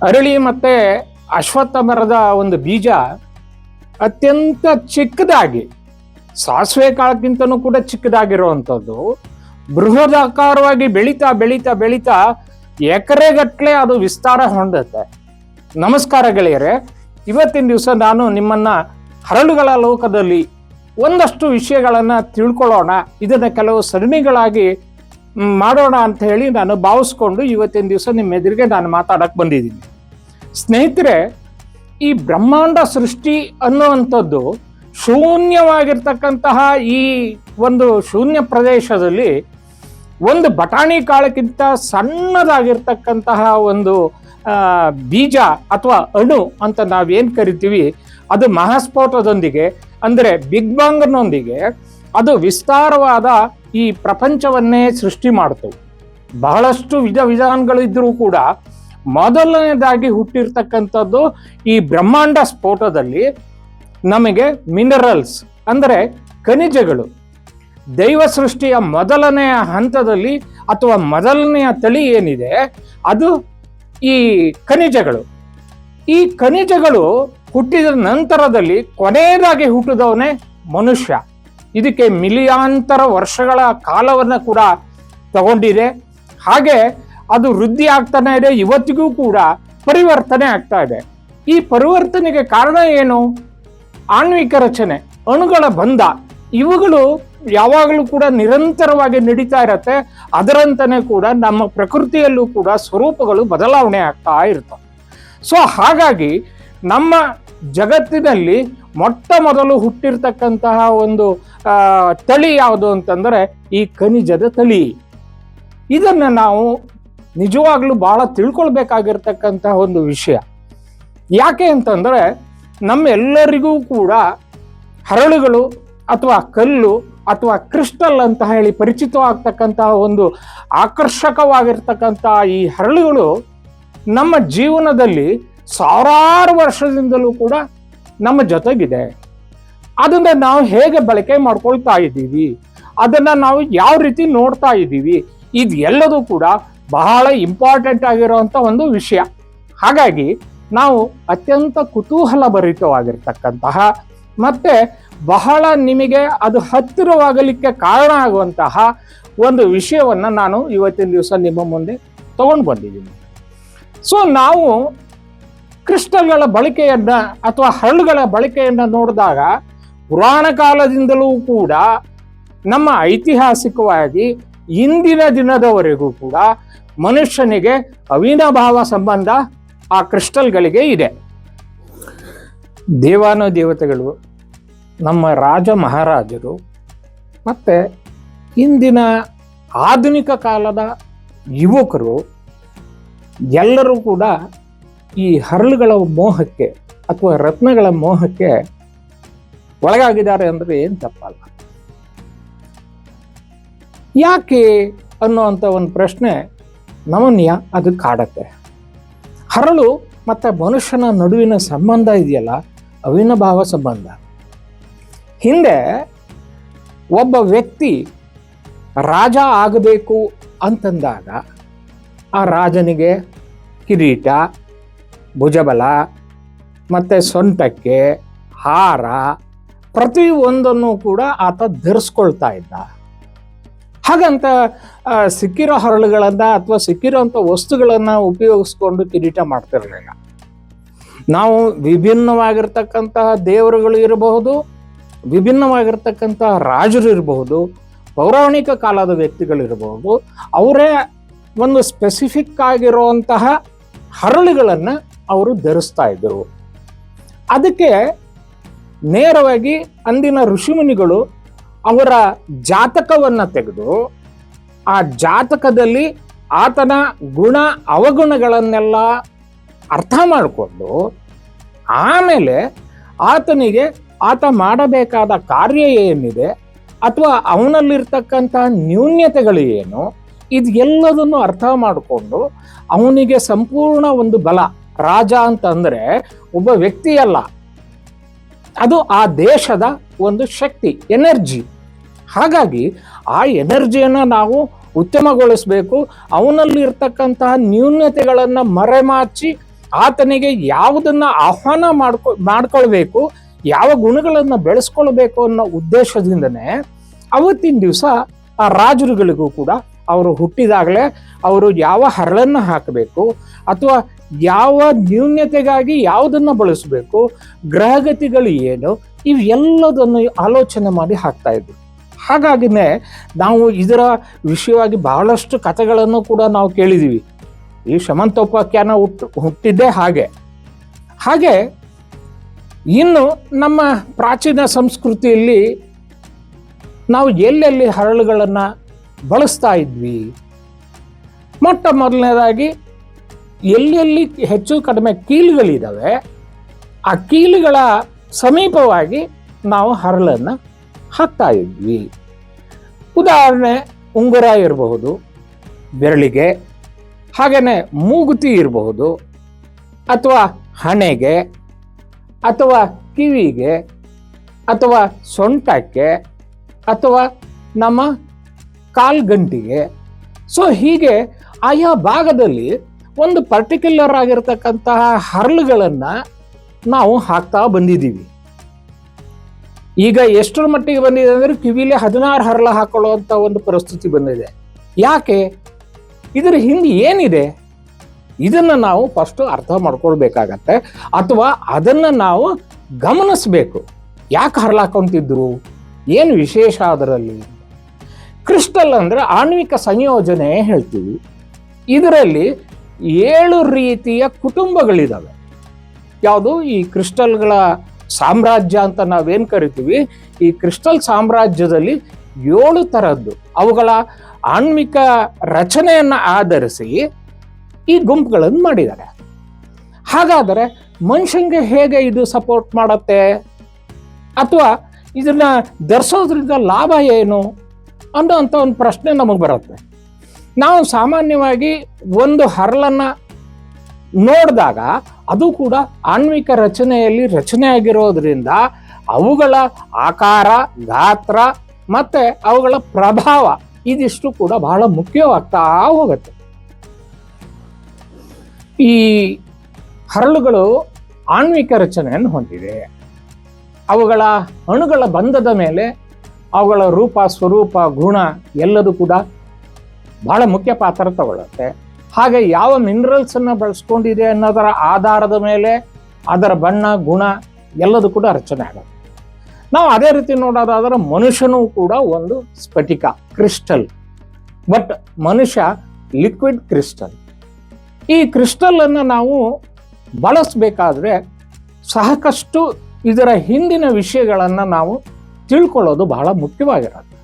ಅರಳಿ ಮತ್ತೆ ಅಶ್ವತ್ಥ ಮರದ ಒಂದು ಬೀಜ ಅತ್ಯಂತ ಚಿಕ್ಕದಾಗಿ, ಸಾಸಿವೆ ಕಾಳಕ್ಕಿಂತನೂ ಕೂಡ ಚಿಕ್ಕದಾಗಿರುವಂಥದ್ದು, ಬೃಹದಾಕಾರವಾಗಿ ಬೆಳೀತಾ ಬೆಳೀತಾ ಬೆಳೀತಾ ಎಕರೆಗಟ್ಟಲೆ ಅದು ವಿಸ್ತಾರ ಹೊಂದುತ್ತೆ. ನಮಸ್ಕಾರ ಗೆಳೆಯರೆ, ಇವತ್ತಿನ ದಿವಸ ನಾನು ನಿಮ್ಮನ್ನ ಹರಳುಗಳ ಲೋಕದಲ್ಲಿ ಒಂದಷ್ಟು ವಿಷಯಗಳನ್ನ ತಿಳ್ಕೊಳ್ಳೋಣ, ಇದನ್ನ ಕೆಲವು ಸರಣಿಗಳಾಗಿ ಮಾಡೋಣ ಅಂತ ಹೇಳಿ ನಾನು ಭಾವಿಸ್ಕೊಂಡು ಇವತ್ತಿನ ದಿವಸ ನಿಮ್ಮ ಎದುರಿಗೆ ನಾನು ಮಾತಾಡಕ್ ಬಂದಿದ್ದೀನಿ. ಸ್ನೇಹಿತರೆ, ಈ ಬ್ರಹ್ಮಾಂಡ ಸೃಷ್ಟಿ ಅನ್ನುವಂಥದ್ದು ಶೂನ್ಯವಾಗಿರ್ತಕ್ಕಂತಹ ಈ ಒಂದು ಶೂನ್ಯ ಪ್ರದೇಶದಲ್ಲಿ ಒಂದು ಬಟಾಣಿ ಕಾಳಕ್ಕಿಂತ ಸಣ್ಣದಾಗಿರ್ತಕ್ಕಂತಹ ಒಂದು ಬೀಜ ಅಥವಾ ಅಣು ಅಂತ ನಾವೇನ್ ಕರಿತೀವಿ, ಅದು ಮಹಾಸ್ಫೋಟದೊಂದಿಗೆ ಅಂದರೆ ಬಿಗ್ ಬಾಂಗ್ನೊಂದಿಗೆ ಅದು ವಿಸ್ತಾರವಾದ ಈ ಪ್ರಪಂಚವನ್ನೇ ಸೃಷ್ಟಿ ಮಾಡ್ತವೆ. ಬಹಳಷ್ಟು ವಿಧಾನಗಳು ಇದ್ರೂ ಕೂಡ ಮೊದಲನೇದಾಗಿ ಹುಟ್ಟಿರ್ತಕ್ಕಂಥದ್ದು ಈ ಬ್ರಹ್ಮಾಂಡ ಸ್ಫೋಟದಲ್ಲಿ ನಮಗೆ ಮಿನರಲ್ಸ್ ಅಂದರೆ ಖನಿಜಗಳು. ದೈವ ಸೃಷ್ಟಿಯ ಮೊದಲನೆಯ ಹಂತದಲ್ಲಿ ಅಥವಾ ಮೊದಲನೆಯ ತಳಿ ಏನಿದೆ ಅದು ಈ ಖನಿಜಗಳು. ಈ ಖನಿಜಗಳು ಹುಟ್ಟಿದ ನಂತರದಲ್ಲಿ ಕೊನೆಯದಾಗಿ ಹುಟ್ಟಿದವನೇ ಮನುಷ್ಯ. ಇದಕ್ಕೆ ಮಿಲಿಯಾಂತರ ವರ್ಷಗಳ ಕಾಲವನ್ನು ಕೂಡ ತಗೊಂಡಿದೆ. ಹಾಗೆ ಅದು ವೃದ್ಧಿ ಆಗ್ತಾನೆ ಇದೆ, ಇವತ್ತಿಗೂ ಕೂಡ ಪರಿವರ್ತನೆ ಆಗ್ತಾ ಇದೆ. ಈ ಪರಿವರ್ತನೆಗೆ ಕಾರಣ ಏನು? ಆಣ್ವಿಕ ರಚನೆ, ಅಣುಗಳ ಬಂಧ, ಇವುಗಳು ಯಾವಾಗಲೂ ಕೂಡ ನಿರಂತರವಾಗಿ ನಡೀತಾ ಇರತ್ತೆ. ಅದರಂತಾನೆ ಕೂಡ ನಮ್ಮ ಪ್ರಕೃತಿಯಲ್ಲೂ ಕೂಡ ಸ್ವರೂಪಗಳು ಬದಲಾವಣೆ ಆಗ್ತಾ ಇರ್ತವೆ. ಸೊ ಹಾಗಾಗಿ ನಮ್ಮ ಜಗತ್ತಿನಲ್ಲಿ ಮೊಟ್ಟ ಮೊದಲು ಹುಟ್ಟಿರ್ತಕ್ಕಂತಹ ಒಂದು ತಳಿ ಯಾವುದು ಅಂತಂದ್ರೆ ಈ ಖನಿಜದ ತಳಿ. ಇದನ್ನ ನಾವು ನಿಜವಾಗ್ಲೂ ಬಹಳ ತಿಳ್ಕೊಳ್ಬೇಕಾಗಿರ್ತಕ್ಕಂತಹ ಒಂದು ವಿಷಯ. ಯಾಕೆ ಅಂತಂದ್ರೆ ನಮ್ಮೆಲ್ಲರಿಗೂ ಕೂಡ ಹರಳುಗಳು ಅಥವಾ ಕಲ್ಲು ಅಥವಾ ಕ್ರಿಸ್ಟಲ್ ಅಂತ ಹೇಳಿ ಪರಿಚಿತವಾಗ್ತಕ್ಕಂತಹ ಒಂದು ಆಕರ್ಷಕವಾಗಿರ್ತಕ್ಕಂತಹ ಈ ಹರಳುಗಳು ನಮ್ಮ ಜೀವನದಲ್ಲಿ ಸಾವಿರಾರು ವರ್ಷದಿಂದಲೂ ಕೂಡ ನಮ್ಮ ಜೊತೆಗಿದೆ. ಅದನ್ನ ನಾವು ಹೇಗೆ ಬಳಕೆ ಮಾಡ್ಕೊಳ್ತಾ ಇದ್ದೀವಿ, ಅದನ್ನ ನಾವು ಯಾವ ರೀತಿ ನೋಡ್ತಾ ಇದ್ದೀವಿ, ಇದು ಎಲ್ಲದೂ ಕೂಡ ಬಹಳ ಇಂಪಾರ್ಟೆಂಟ್ ಆಗಿರುವಂತ ಒಂದು ವಿಷಯ. ಹಾಗಾಗಿ ನಾವು ಅತ್ಯಂತ ಕುತೂಹಲ ಭರಿತವಾಗಿರ್ತಕ್ಕಂತಹ ಮತ್ತೆ ಬಹಳ ನಿಮಗೆ ಅದು ಹತ್ತಿರವಾಗಲಿಕ್ಕೆ ಕಾರಣ ಆಗುವಂತಹ ಒಂದು ವಿಷಯವನ್ನ ನಾನು ಇವತ್ತಿನ ದಿವಸ ನಿಮ್ಮ ಮುಂದೆ ತಗೊಂಡು ಬಂದಿದ್ದೀನಿ. ಸೊ ನಾವು ಕ್ರಿಸ್ಟಲ್ಗಳ ಬಳಕೆಯನ್ನ ಅಥವಾ ಹರಳುಗಳ ಬಳಕೆಯನ್ನ ನೋಡಿದಾಗ ಪುರಾಣ ಕಾಲದಿಂದಲೂ ಕೂಡ ನಮ್ಮ ಐತಿಹಾಸಿಕವಾಗಿ ಇಂದಿನ ದಿನದವರೆಗೂ ಕೂಡ ಮನುಷ್ಯನಿಗೆ ಅವಿನಾಭಾವ ಸಂಬಂಧ ಆ ಕ್ರಿಸ್ಟಲ್ಗಳಿಗೆ ಇದೆ. ದೇವಾನುದೇವತೆಗಳು, ನಮ್ಮ ರಾಜ ಮಹಾರಾಜರು ಮತ್ತೆ ಇಂದಿನ ಆಧುನಿಕ ಕಾಲದ ಯುವಕರು ಎಲ್ಲರೂ ಕೂಡ ಈ ಹರಳುಗಳ ಮೋಹಕ್ಕೆ ಅಥವಾ ರತ್ನಗಳ ಮೋಹಕ್ಕೆ ಒಳಗಾಗಿದ್ದಾರೆ ಅಂದ್ರೆ ಏನ್ ತಪ್ಪಲ್ಲ. ಯಾಕೆ ಅನ್ನುವಂಥ ಒಂದು ಪ್ರಶ್ನೆ ನಮ್ಮನ್ನ ಅದು ಕಾಡತ್ತೆ. ಹರಳು ಮತ್ತೆ ಮನುಷ್ಯನ ನಡುವಿನ ಸಂಬಂಧ ಇದೆಯಲ್ಲ, ಅವಿನಾಭಾವ ಸಂಬಂಧ. ಹಿಂದೆ ಒಬ್ಬ ವ್ಯಕ್ತಿ ರಾಜ ಆಗಬೇಕು ಅಂತಂದಾಗ ಆ ರಾಜನಿಗೆ ಕಿರೀಟ, ಭುಜಬಲ ಮತ್ತೆ ಸೊಂಟಕ್ಕೆ ಹಾರ ಪ್ರತಿಯೊಂದನ್ನು ಕೂಡ ಆತ ಧರಿಸ್ಕೊಳ್ತಾ ಇದ್ದ. ಹಾಗಂತ ಸಿಕ್ಕಿರೋ ಹರಳುಗಳನ್ನ ಅಥವಾ ಸಿಕ್ಕಿರೋಂಥ ವಸ್ತುಗಳನ್ನ ಉಪಯೋಗಿಸ್ಕೊಂಡು ಕಿರೀಟ ಮಾಡ್ತಿರಲಿಲ್ಲ. ನಾವು ವಿಭಿನ್ನವಾಗಿರ್ತಕ್ಕಂತಹ ದೇವರುಗಳು ಇರಬಹುದು, ವಿಭಿನ್ನವಾಗಿರ್ತಕ್ಕಂತಹ ರಾಜರು ಇರಬಹುದು, ಪೌರಾಣಿಕ ಕಾಲದ ವ್ಯಕ್ತಿಗಳಿರಬಹುದು, ಅವರೇ ಒಂದು ಸ್ಪೆಸಿಫಿಕ್ ಆಗಿರುವಂತಹ ಹರಳುಗಳನ್ನ ಅವರು ಧರಿಸ್ತಾ ಇದ್ದರು. ಅದಕ್ಕೆ ನೇರವಾಗಿ ಅಂದಿನ ಋಷಿಮುನಿಗಳು ಅವರ ಜಾತಕವನ್ನ ತೆಗೆದು ಆ ಜಾತಕದಲ್ಲಿ ಆತನ ಗುಣ ಅವಗುಣಗಳನ್ನೆಲ್ಲ ಅರ್ಥ ಮಾಡಿಕೊಂಡು ಆಮೇಲೆ ಆತನಿಗೆ ಆತ ಮಾಡಬೇಕಾದ ಕಾರ್ಯ ಏನಿದೆ ಅಥವಾ ಅವನಲ್ಲಿರ್ತಕ್ಕಂಥ ನ್ಯೂನ್ಯತೆಗಳು ಏನು, ಇದು ಎಲ್ಲದನ್ನು ಅರ್ಥ ಮಾಡಿಕೊಂಡು ಅವನಿಗೆ ಸಂಪೂರ್ಣ ಒಂದು ಬಲ. ರಾಜ ಅಂತಂದ್ರೆ ಒಬ್ಬ ವ್ಯಕ್ತಿ ಅಲ್ಲ, ಅದು ಆ ದೇಶದ ಒಂದು ಶಕ್ತಿ, ಎನರ್ಜಿ. ಹಾಗಾಗಿ ಆ ಎನರ್ಜಿಯನ್ನು ನಾವು ಉತ್ತಮಗೊಳಿಸಬೇಕು. ಅವನಲ್ಲಿ ಇರ್ತಕ್ಕಂತಹ ನ್ಯೂನ್ಯತೆಗಳನ್ನು ಮರೆಮಾಚಿ ಆತನಿಗೆ ಯಾವುದನ್ನ ಆಹ್ವಾನ ಮಾಡ್ಕೊಳ್ಬೇಕು, ಯಾವ ಗುಣಗಳನ್ನು ಬೆಳೆಸ್ಕೊಳ್ಬೇಕು ಅನ್ನೋ ಉದ್ದೇಶದಿಂದನೇ ಅವತ್ತಿನ ದಿವಸ ಆ ರಾಜರುಗಳಿಗೂ ಕೂಡ ಅವರು ಹುಟ್ಟಿದಾಗಲೇ ಅವರು ಯಾವ ಹರಳನ್ನು ಹಾಕಬೇಕು ಅಥವಾ ಯಾವ ನ್ಯೂನ್ಯತೆಗಾಗಿ ಯಾವುದನ್ನು ಬಳಸಬೇಕು, ಗ್ರಹಗತಿಗಳು ಏನು, ಇವೆಲ್ಲದನ್ನು ಆಲೋಚನೆ ಮಾಡಿ ಹಾಕ್ತಾ ಇದ್ರು. ಹಾಗಾಗಿನೇ ನಾವು ಇದರ ವಿಷಯವಾಗಿ ಬಹಳಷ್ಟು ಕಥೆಗಳನ್ನು ಕೂಡ ನಾವು ಕೇಳಿದ್ದೀವಿ. ಈ ಶಮಂತೋಪಾಖ್ಯಾನ ಹುಟ್ಟಿದ್ದೇ ಹಾಗೆ ಇನ್ನು ನಮ್ಮ ಪ್ರಾಚೀನ ಸಂಸ್ಕೃತಿಯಲ್ಲಿ ನಾವು ಎಲ್ಲೆಲ್ಲಿ ಹರಳುಗಳನ್ನು ಬಳಸ್ತಾ ಇದ್ವಿ, ಮೊಟ್ಟ ಮೊದಲನೇದಾಗಿ ಎಲ್ಲೆಲ್ಲಿ ಹೆಚ್ಚು ಕಡಿಮೆ ಕೀಲುಗಳಿದ್ದಾವೆ ಆ ಕೀಲುಗಳ ಸಮೀಪವಾಗಿ ನಾವು ಹರಳನ್ನು ಹಾಕ್ತಾ ಇದ್ವಿ. ಉದಾಹರಣೆ ಉಂಗುರ ಇರಬಹುದು ಬೆರಳಿಗೆ, ಹಾಗೆಯೇ ಮೂಗುತಿ ಇರಬಹುದು, ಅಥವಾ ಹಣೆಗೆ, ಅಥವಾ ಕಿವಿಗೆ, ಅಥವಾ ಸೊಂಟಕ್ಕೆ, ಅಥವಾ ನಮ್ಮ ಕಾಲ್ಗಂಟಿಗೆ. ಸೊ ಹೀಗೆ ಆಯಾ ಭಾಗದಲ್ಲಿ ಒಂದು ಪರ್ಟಿಕ್ಯುಲರ್ ಆಗಿರ್ತಕ್ಕಂತಹ ಹರಳುಗಳನ್ನು ನಾವು ಹಾಕ್ತಾ ಬಂದಿದ್ದೀವಿ. ಈಗ ಎಷ್ಟರ ಮಟ್ಟಿಗೆ ಬಂದಿದೆ ಅಂದರೆ ಕಿವಿಲಿ 16 ಹರಳು ಹಾಕೊಳ್ಳುವಂಥ ಒಂದು ಪರಿಸ್ಥಿತಿ ಬಂದಿದೆ. ಯಾಕೆ? ಇದರ ಹಿಂದೆ ಏನಿದೆ? ಇದನ್ನು ನಾವು ಫಸ್ಟು ಅರ್ಥ ಮಾಡ್ಕೊಳ್ಬೇಕಾಗತ್ತೆ, ಅಥವಾ ಅದನ್ನು ನಾವು ಗಮನಿಸಬೇಕು. ಯಾಕೆ ಹರಳು ಹಾಕೊಂತಿದ್ರು, ಏನು ವಿಶೇಷ ಅದರಲ್ಲಿ? ಕ್ರಿಸ್ಟಲ್ ಅಂದರೆ ಆಣ್ವಿಕ ಸಂಯೋಜನೆ ಹೇಳ್ತೀವಿ. ಇದರಲ್ಲಿ 7 ರೀತಿಯ ಕುಟುಂಬಗಳಿದ್ದಾವೆ. ಯಾವುದು? ಈ ಕ್ರಿಸ್ಟಲ್ಗಳ ಸಾಮ್ರಾಜ್ಯ ಅಂತ ನಾವೇನು ಕರಿತೀವಿ, ಈ ಕ್ರಿಸ್ಟಲ್ ಸಾಮ್ರಾಜ್ಯದಲ್ಲಿ 7 ಥರದ್ದು ಅವುಗಳ ಆಣ್ವಿಕ ರಚನೆಯನ್ನು ಆಧರಿಸಿ ಈ ಗುಂಪುಗಳನ್ನು ಮಾಡಿದ್ದಾರೆ. ಹಾಗಾದರೆ ಮನುಷ್ಯನಿಗೆ ಹೇಗೆ ಇದು ಸಪೋರ್ಟ್ ಮಾಡುತ್ತೆ, ಅಥವಾ ಇದನ್ನ ಧರಿಸೋದ್ರಿಂದ ಲಾಭ ಏನು ಅನ್ನೋಂಥ ಒಂದು ಪ್ರಶ್ನೆ ನಮಗೆ ಬರುತ್ತೆ. ನಾವು ಸಾಮಾನ್ಯವಾಗಿ ಒಂದು ಹರಳನ್ನು ನೋಡಿದಾಗ ಅದು ಕೂಡ ಆಣ್ವಿಕ ರಚನೆಯಲ್ಲಿ ರಚನೆ ಆಗಿರೋದ್ರಿಂದ ಅವುಗಳ ಆಕಾರ, ಗಾತ್ರ ಮತ್ತು ಅವುಗಳ ಪ್ರಭಾವ ಇದಿಷ್ಟು ಕೂಡ ಬಹಳ ಮುಖ್ಯವಾಗ್ತಾ ಹೋಗುತ್ತೆ. ಈ ಹರಳುಗಳು ಆಣ್ವಿಕ ರಚನೆಯನ್ನು ಹೊಂದಿದೆ. ಅವುಗಳ ಅಣುಗಳ ಬಂಧದ ಮೇಲೆ ಅವುಗಳ ರೂಪ, ಸ್ವರೂಪ, ಗುಣ ಎಲ್ಲದೂ ಕೂಡ ಬಹಳ ಮುಖ್ಯ ಪಾತ್ರ ತಗೊಳ್ಳುತ್ತೆ. ಹಾಗೆ ಯಾವ ಮಿನರಲ್ಸನ್ನು ಬಳಸ್ಕೊಂಡಿದೆ ಅನ್ನೋದರ ಆಧಾರದ ಮೇಲೆ ಅದರ ಬಣ್ಣ, ಗುಣ ಎಲ್ಲದೂ ಕೂಡ ರಚನೆ ಆಗುತ್ತೆ. ನಾವು ಅದೇ ರೀತಿ ನೋಡೋದಾದ್ರೆ ಮನುಷ್ಯನೂ ಕೂಡ ಒಂದು ಸ್ಫಟಿಕ, ಕ್ರಿಸ್ಟಲ್. ಬಟ್ ಮನುಷ್ಯ ಲಿಕ್ವಿಡ್ ಕ್ರಿಸ್ಟಲ್. ಈ ಕ್ರಿಸ್ಟಲನ್ನು ನಾವು ಬಳಸಬೇಕಾದ್ರೆ ಸಾಕಷ್ಟು ಇದರ ಹಿಂದಿನ ವಿಷಯಗಳನ್ನು ನಾವು ತಿಳ್ಕೊಳ್ಳೋದು ಬಹಳ ಮುಖ್ಯವಾಗಿರುತ್ತೆ.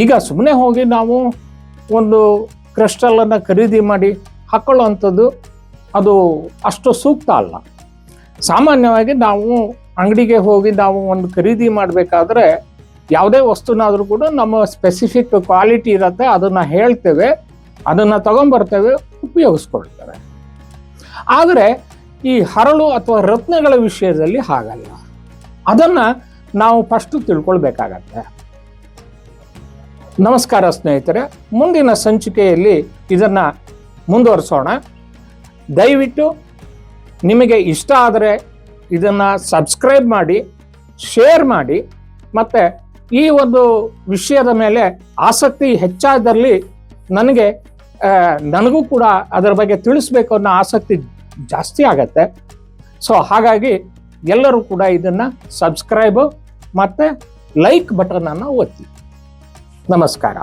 ಈಗ ಸುಮ್ಮನೆ ಹೋಗಿ ನಾವು ಒಂದು ಕ್ರಿಸ್ಟಲನ್ನು ಖರೀದಿ ಮಾಡಿ ಹಾಕೊಳ್ಳುವಂಥದ್ದು ಅದು ಅಷ್ಟು ಸೂಕ್ತ ಅಲ್ಲ. ಸಾಮಾನ್ಯವಾಗಿ ನಾವು ಅಂಗಡಿಗೆ ಹೋಗಿ ನಾವು ಒಂದು ಖರೀದಿ ಮಾಡಬೇಕಾದ್ರೆ ಯಾವುದೇ ವಸ್ತುನಾದರೂ ಕೂಡ ನಮ್ಮ ಸ್ಪೆಸಿಫಿಕ್ ಕ್ವಾಲಿಟಿ ಇರುತ್ತೆ, ಅದನ್ನು ಹೇಳ್ತೇವೆ, ಅದನ್ನು ತಗೊಂಬರ್ತೇವೆ, ಉಪಯೋಗಿಸ್ಕೊಳ್ತೇವೆ. ಆದರೆ ಈ ಹರಳು ಅಥವಾ ರತ್ನಗಳ ವಿಷಯದಲ್ಲಿ ಹಾಗಲ್ಲ. ಅದನ್ನು ನಾವು ಫಸ್ಟು ತಿಳ್ಕೊಳ್ಬೇಕಾಗತ್ತೆ. ನಮಸ್ಕಾರ ಸ್ನೇಹಿತರೆ, ಮುಂದಿನ ಸಂಚಿಕೆಯಲ್ಲಿ ಇದನ್ನು ಮುಂದುವರಿಸೋಣ. ದಯವಿಟ್ಟು ನಿಮಗೆ ಇಷ್ಟ ಆದರೆ ಇದನ್ನು ಸಬ್ಸ್ಕ್ರೈಬ್ ಮಾಡಿ, ಶೇರ್ ಮಾಡಿ, ಮತ್ತು ಈ ಒಂದು ವಿಷಯದ ಮೇಲೆ ಆಸಕ್ತಿ ಹೆಚ್ಚಾದಲ್ಲಿ ನನಗೂ ಕೂಡ ಅದರ ಬಗ್ಗೆ ತಿಳಿಸ್ಬೇಕು ಅನ್ನೋ ಆಸಕ್ತಿ ಜಾಸ್ತಿ ಆಗತ್ತೆ. ಸೊ ಹಾಗಾಗಿ ಎಲ್ಲರೂ ಕೂಡ ಇದನ್ನು ಸಬ್ಸ್ಕ್ರೈಬು ಮತ್ತು ಲೈಕ್ ಬಟನನ್ನು ಒತ್ತಿ. ನಮಸ್ಕಾರ.